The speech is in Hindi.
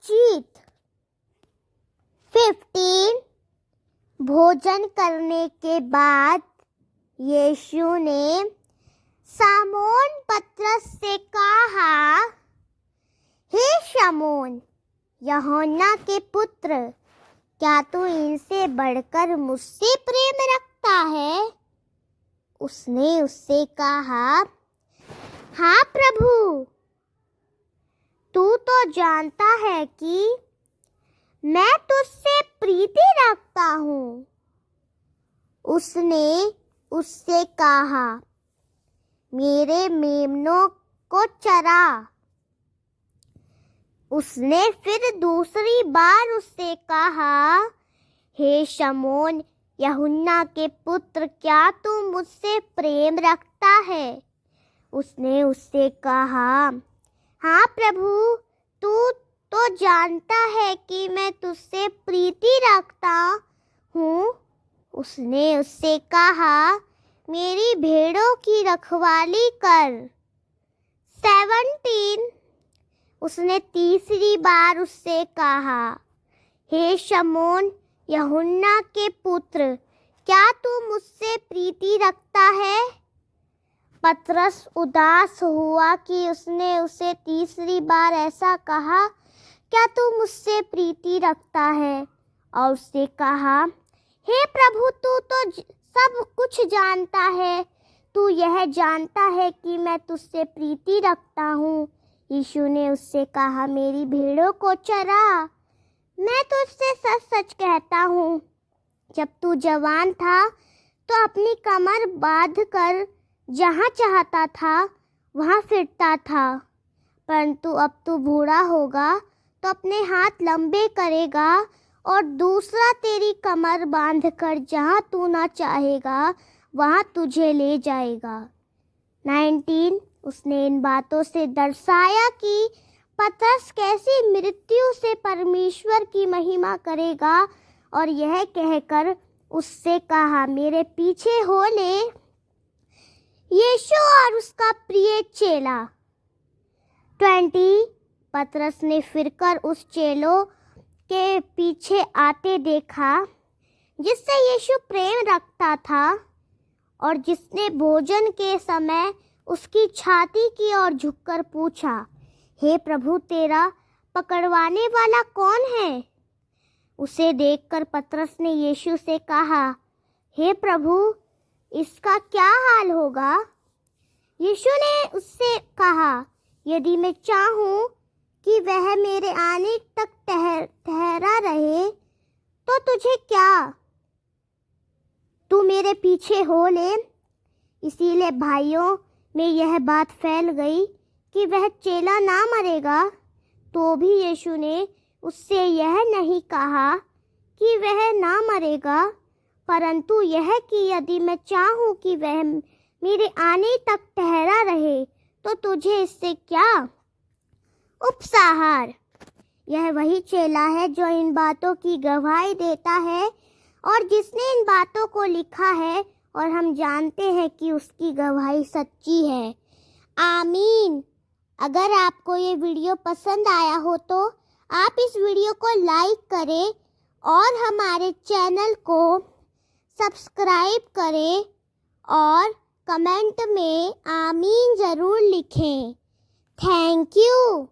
बातचीत। 15 भोजन करने के बाद यीशु ने शामौन पतरस से कहा, हे शमौन, यूहन्ना के पुत्र, क्या तू इनसे बढ़कर मुझसे प्रेम रखता है? उसने उससे कहा, हाँ प्रभु, तू तो जानता है कि मैं तुझसे प्रीति रखता हूँ। उसने उससे कहा, मेरे मेमनों को चरा। उसने फिर दूसरी बार उससे कहा, हे शमौन, यूहन्ना के पुत्र, क्या तू मुझसे प्रेम रखता है? उसने उससे कहा, हाँ प्रभु, तू तो जानता है कि मैं तुझसे प्रीति रखता हूँ। उसने उससे कहा, मेरी भेड़ों की रखवाली कर। 17 उसने तीसरी बार उससे कहा, हे शमौन, यूहन्ना के पुत्र, क्या तू मुझसे प्रीति रखता है? पतरस उदास हुआ कि उसने उसे तीसरी बार ऐसा कहा, क्या तू मुझसे प्रीति रखता है? और उससे कहा, हे प्रभु, तू तो सब कुछ जानता है। तू यह जानता है कि मैं तुझसे प्रीति रखता हूँ। यीशु ने उससे कहा, मेरी भेड़ों को चरा। मैं तुझसे सच सच कहता हूँ, जब तू जवान था तो अपनी कमर बांध कर जहाँ चाहता था वहाँ फिरता था, परंतु अब तू बूढ़ा होगा तो अपने हाथ लंबे करेगा और दूसरा तेरी कमर बांधकर जहाँ तू ना चाहेगा वहाँ तुझे ले जाएगा। 19 उसने इन बातों से दर्शाया कि पतरस कैसी मृत्यु से परमेश्वर की महिमा करेगा, और यह कहकर उससे कहा, मेरे पीछे हो ले। यीशु और उसका प्रिय चेला। 20 पतरस ने फिरकर उस चेलों के पीछे आते देखा जिससे यीशु प्रेम रखता था और जिसने भोजन के समय उसकी छाती की ओर झुककर पूछा, हे प्रभु, तेरा पकड़वाने वाला कौन है? उसे देखकर पतरस ने यीशु से कहा, हे प्रभु, इसका क्या हाल होगा? यीशु ने उससे कहा, यदि मैं चाहूँ कि वह मेरे आने तक ठहरा रहे तो तुझे क्या? तू मेरे पीछे हो ले। इसीलिए भाइयों में यह बात फैल गई कि वह चेला ना मरेगा। तो भी यीशु ने उससे यह नहीं कहा कि वह ना मरेगा, परंतु यह कि यदि मैं चाहूँ कि वह मेरे आने तक ठहरा रहे तो तुझे इससे क्या? उपसंहार। यह वही चेला है जो इन बातों की गवाही देता है और जिसने इन बातों को लिखा है, और हम जानते हैं कि उसकी गवाही सच्ची है। आमीन। अगर आपको ये वीडियो पसंद आया हो तो आप इस वीडियो को लाइक करें और हमारे चैनल को सब्सक्राइब करें और कमेंट में आमीन ज़रूर लिखें। Thank you.